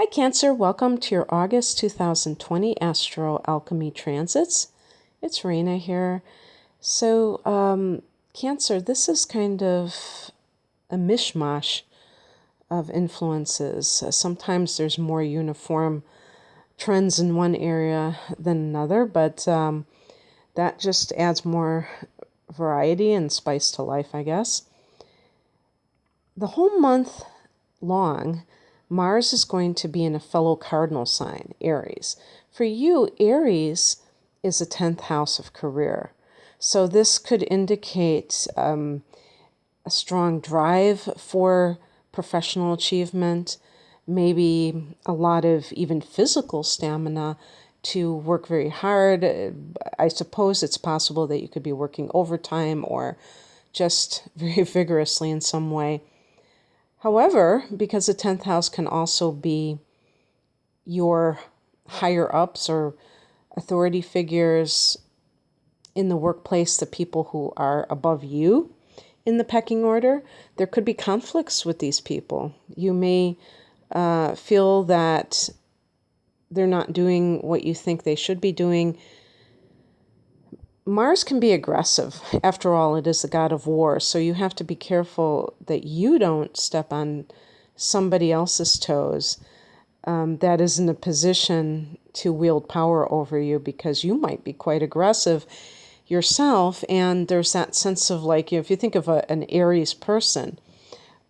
Hi Cancer, welcome to your August 2020 Astro Alchemy transits. It's Raina here. So, Cancer, this is kind of a mishmash of influences. Sometimes there's more uniform trends in one area than another, but that just adds more variety and spice to life, I guess. The whole month long, Mars is going to be in a fellow cardinal sign, Aries. For you, Aries is a 10th house of career. So this could indicate a strong drive for professional achievement, maybe a lot of even physical stamina to work very hard. I suppose it's possible that you could be working overtime or just very vigorously in some way. However, because the 10th house can also be your higher ups or authority figures in the workplace, the people who are above you in the pecking order, there could be conflicts with these people. You may feel that they're not doing what you think they should be doing. Mars can be aggressive. After all, it is the god of war, so you have to be careful that you don't step on somebody else's toes that is in a position to wield power over you, because you might be quite aggressive yourself. And there's that sense of, like, if you think of an Aries person,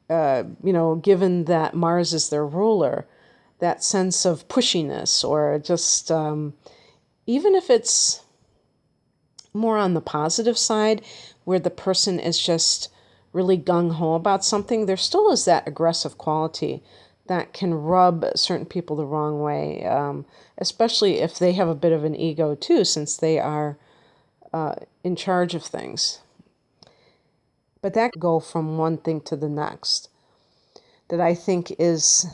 given that Mars is their ruler, that sense of pushiness, or just even if it's more on the positive side, where the person is just really gung-ho about something, there still is that aggressive quality that can rub certain people the wrong way, especially if they have a bit of an ego too, since they are in charge of things. But that can go from one thing to the next, that I think is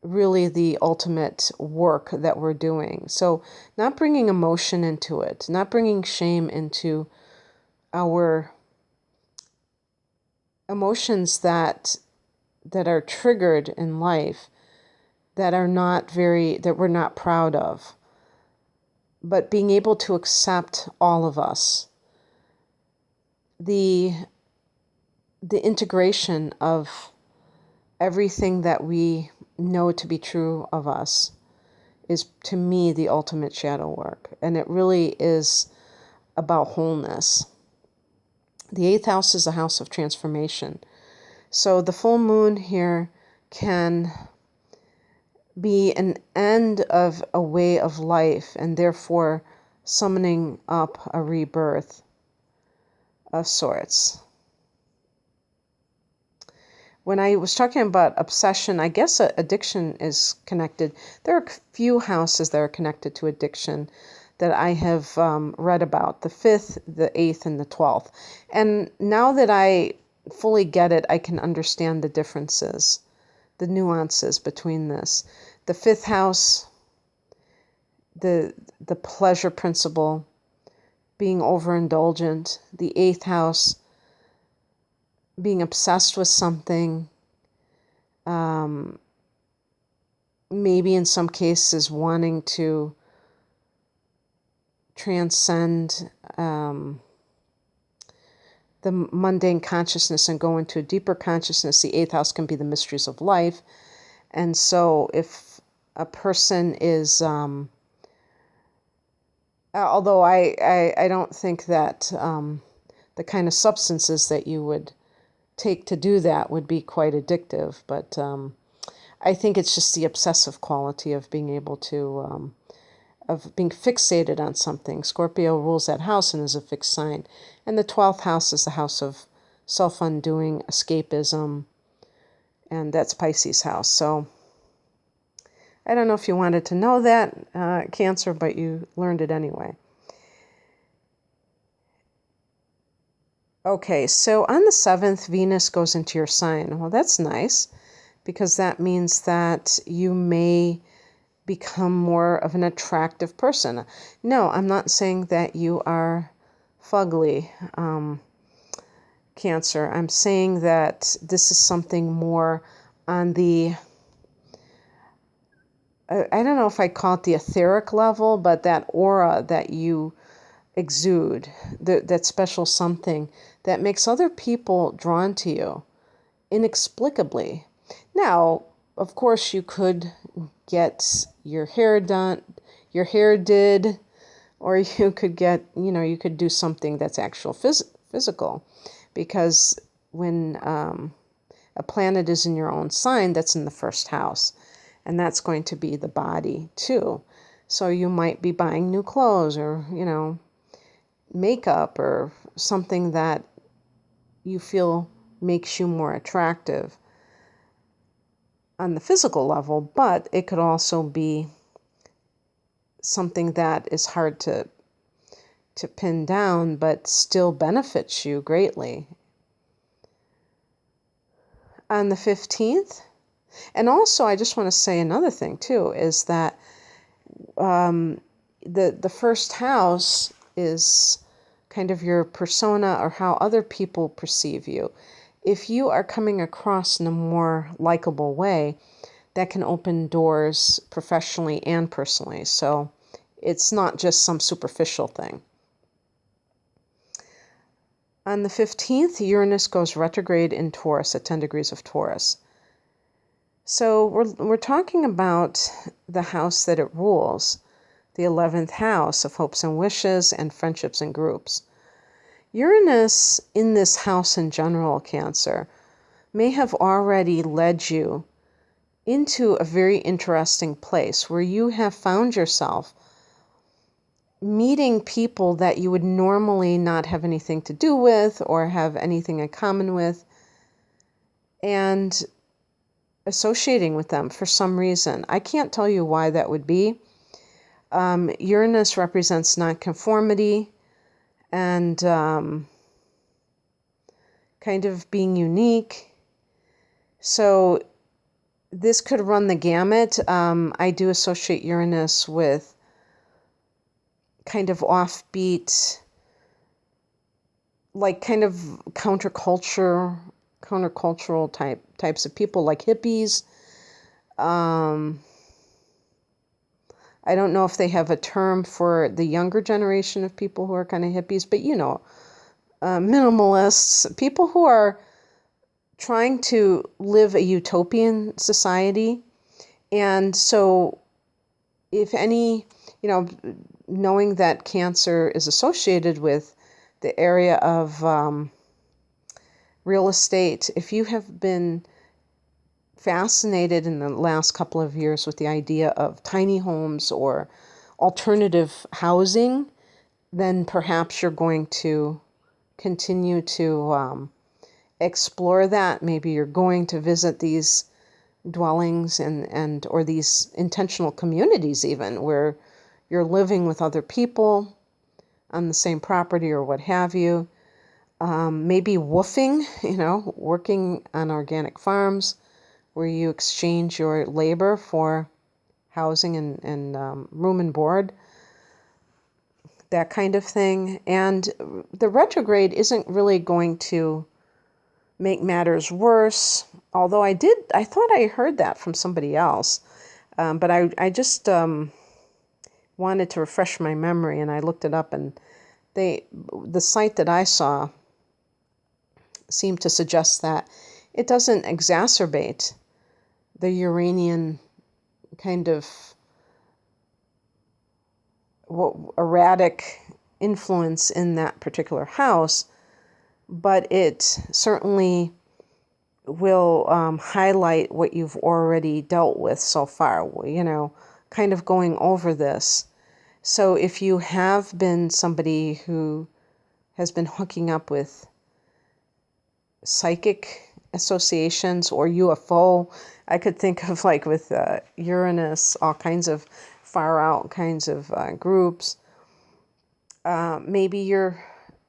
really the ultimate work that we're doing. So not bringing emotion into it, not bringing shame into our emotions that are triggered in life, that we're not proud of, but being able to accept all of us. The integration of everything that we know to be true of us is, to me, the ultimate shadow work. And it really is about wholeness. The 8th house is a house of transformation. So the full moon here can be an end of a way of life, and therefore summoning up a rebirth of sorts. When I was talking about obsession, I guess addiction is connected. There are a few houses that are connected to addiction that I have read about: the 5th, the 8th, and the 12th. And now that I fully get it, I can understand the differences, the nuances between this. The 5th house, the pleasure principle, being overindulgent. The 8th house, being obsessed with something, maybe in some cases wanting to transcend the mundane consciousness and go into a deeper consciousness. The 8th house can be the mysteries of life. And so if a person is, although I don't think that the kind of substances that you would take to do that would be quite addictive, but I think it's just the obsessive quality of being able to, of being fixated on something. Scorpio rules that house and is a fixed sign. And the 12th house is the house of self-undoing, escapism, and that's Pisces house. So I don't know if you wanted to know that, Cancer, but you learned it anyway. Okay, so on the 7th, Venus goes into your sign. Well, that's nice, because that means that you may become more of an attractive person. No, I'm not saying that you are fugly, Cancer. I'm saying that this is something more on the I don't know if I call it the etheric level, but that aura that you exude, that special something that makes other people drawn to you inexplicably. Now, of course, you could get your hair done, your hair did, or you could get, you could do something that's actual physical, because when a planet is in your own sign, that's in the first house, and that's going to be the body too. So you might be buying new clothes or, makeup or something that you feel makes you more attractive on the physical level, but it could also be something that is hard to pin down, but still benefits you greatly. On the 15th, and also I just want to say another thing too, is that the first house is kind of your persona or how other people perceive you. If you are coming across in a more likable way, that can open doors professionally and personally. So it's not just some superficial thing. On the 15th, Uranus goes retrograde in Taurus at 10 degrees of Taurus. So we're talking about the house that it rules, the 11th house of hopes and wishes and friendships and groups. Uranus in this house in general, Cancer, may have already led you into a very interesting place where you have found yourself meeting people that you would normally not have anything to do with or have anything in common with, and associating with them for some reason. I can't tell you why that would be. Uranus represents nonconformity and kind of being unique. So this could run the gamut. I do associate Uranus with kind of offbeat, like kind of countercultural types of people, like hippies. I don't know if they have a term for the younger generation of people who are kind of hippies, but minimalists, people who are trying to live a utopian society. And so if any, knowing that Cancer is associated with the area of real estate, if you have been fascinated in the last couple of years with the idea of tiny homes or alternative housing, then perhaps you're going to continue to explore that. Maybe you're going to visit these dwellings and or these intentional communities even, where you're living with other people on the same property or what have you. Maybe woofing, working on organic farms where you exchange your labor for housing and room and board, that kind of thing. And the retrograde isn't really going to make matters worse, although I thought I heard that from somebody else, but I just wanted to refresh my memory, and I looked it up, and the site that I saw seemed to suggest that it doesn't exacerbate the Uranian kind of erratic influence in that particular house, but it certainly will highlight what you've already dealt with so far, kind of going over this. So if you have been somebody who has been hooking up with psychic associations or UFO, I could think of like with Uranus, all kinds of far out kinds of groups. Maybe you're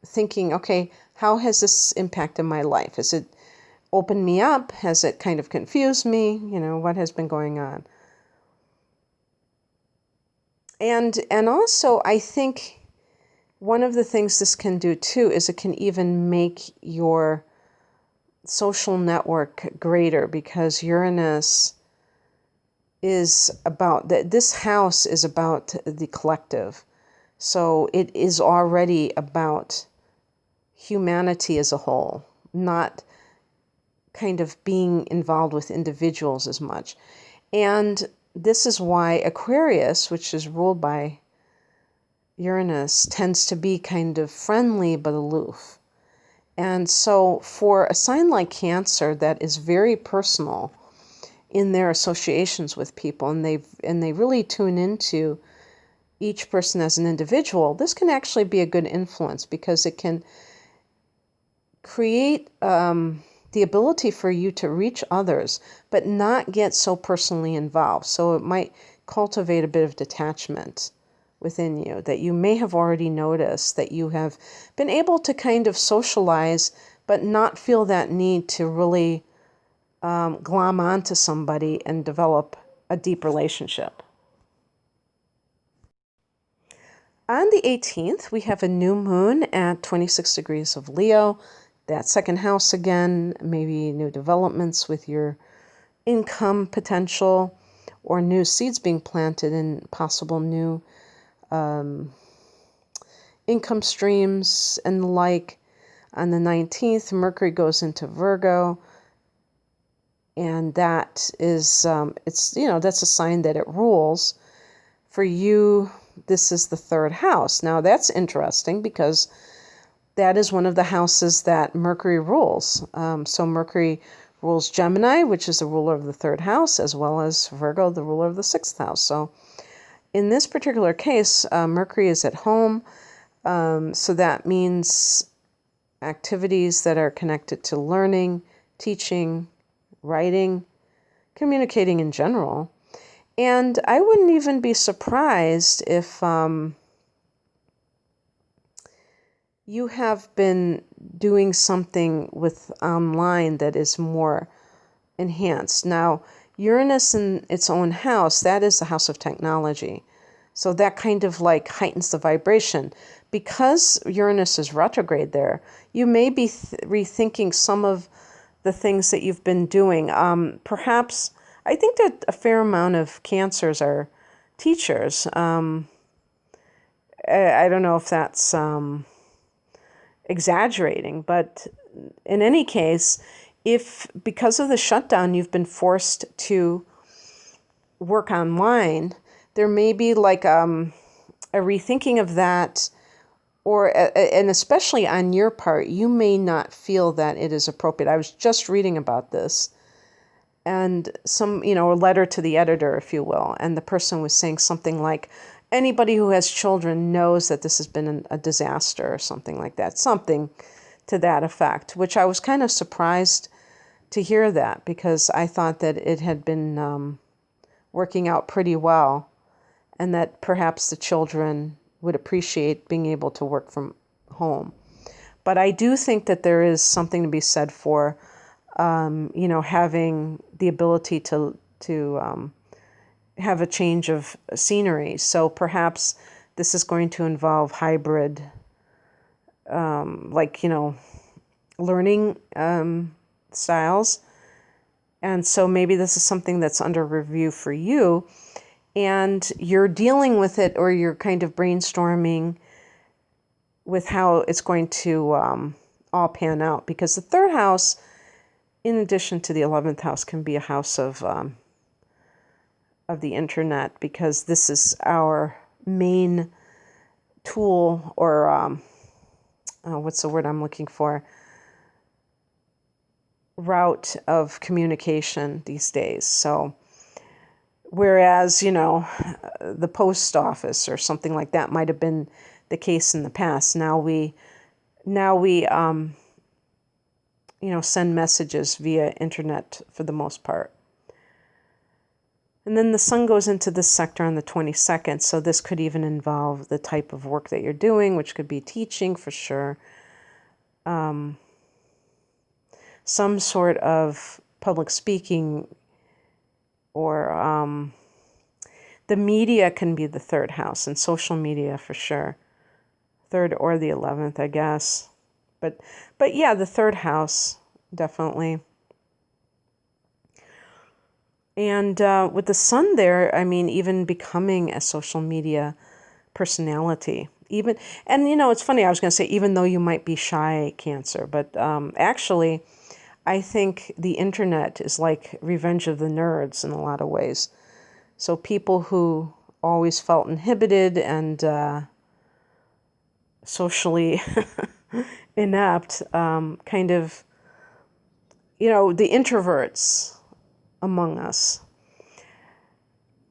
thinking, okay, how has this impacted my life? Has it opened me up? Has it kind of confused me? What has been going on? And also, I think one of the things this can do too is it can even make your social network greater, because Uranus is about that. This house is about the collective. So it is already about humanity as a whole, not kind of being involved with individuals as much. And this is why Aquarius, which is ruled by Uranus, tends to be kind of friendly but aloof. And so for a sign like Cancer that is very personal in their associations with people, and they really tune into each person as an individual, this can actually be a good influence because it can create the ability for you to reach others, but not get so personally involved. So it might cultivate a bit of detachment within you that you may have already noticed, that you have been able to kind of socialize, but not feel that need to really glom onto somebody and develop a deep relationship. On the 18th, we have a new moon at 26 degrees of Leo. That second house again, maybe new developments with your income potential or new seeds being planted and possible new income streams and the like. On the 19th, Mercury goes into Virgo. And that is, that's a sign that it rules. For you, this is the third house. Now, that's interesting because that is one of the houses that Mercury rules. So Mercury rules Gemini, which is the ruler of the third house, as well as Virgo, the ruler of the sixth house. So in this particular case, Mercury is at home. So that means activities that are connected to learning, teaching, writing, communicating in general. And I wouldn't even be surprised if you have been doing something with online that is more enhanced. Now, Uranus in its own house, that is the house of technology. So that kind of like heightens the vibration. Because Uranus is retrograde there, you may be rethinking some of the things that you've been doing. Perhaps, I think that a fair amount of Cancers are teachers. I don't know if that's exaggerating, but in any case, if because of the shutdown you've been forced to work online, there may be like a rethinking of that. And especially on your part, you may not feel that it is appropriate. I was just reading about this, and a letter to the editor, if you will, and the person was saying something like, anybody who has children knows that this has been a disaster or something like that, something to that effect, which I was kind of surprised to hear that because I thought that it had been working out pretty well and that perhaps the children would appreciate being able to work from home. But I do think that there is something to be said for, having the ability to have a change of scenery. So perhaps this is going to involve hybrid, learning styles. And so maybe this is something that's under review for you. And you're dealing with it, or you're kind of brainstorming with how it's going to all pan out. Because the third house, in addition to the 11th house, can be a house of the internet, because this is our main tool, or what's the word I'm looking for? Route of communication these days. So whereas, the post office or something like that might have been the case in the past. Now we send messages via internet for the most part. And then the sun goes into this sector on the 22nd, so this could even involve the type of work that you're doing, which could be teaching for sure. Some sort of public speaking, or the media can be the third house, and social media for sure. Third or the 11th, I guess. But yeah, the third house, definitely. And with the sun there, I mean, even becoming a social media personality. Even, and you know, it's funny, I was going to say, even though you might be shy, Cancer, but actually, I think the internet is like Revenge of the Nerds in a lot of ways. So people who always felt inhibited and socially inept, kind of, you know, the introverts among us.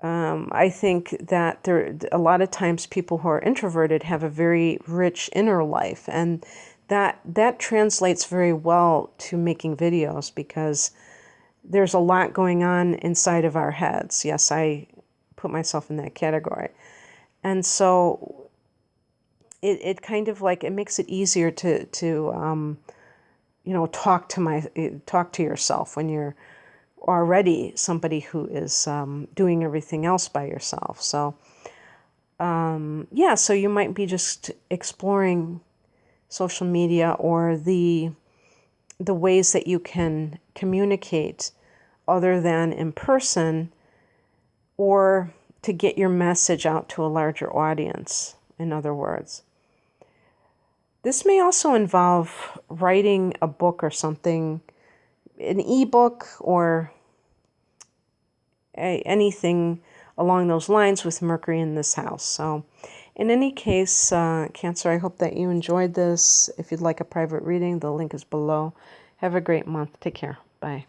I think that there a lot of times people who are introverted have a very rich inner life, and that translates very well to making videos because there's a lot going on inside of our heads. Yes, I put myself in that category. And so it kind of like, it makes it easier to you know, talk to yourself when you're already somebody who is doing everything else by yourself. So yeah, so you might be just exploring social media or the ways that you can communicate other than in person, or to get your message out to a larger audience, in other words. This may also involve writing a book or something, an ebook or anything along those lines with Mercury in this house. So in any case, Cancer, I hope that you enjoyed this. If you'd like a private reading, the link is below. Have a great month. Take care. Bye.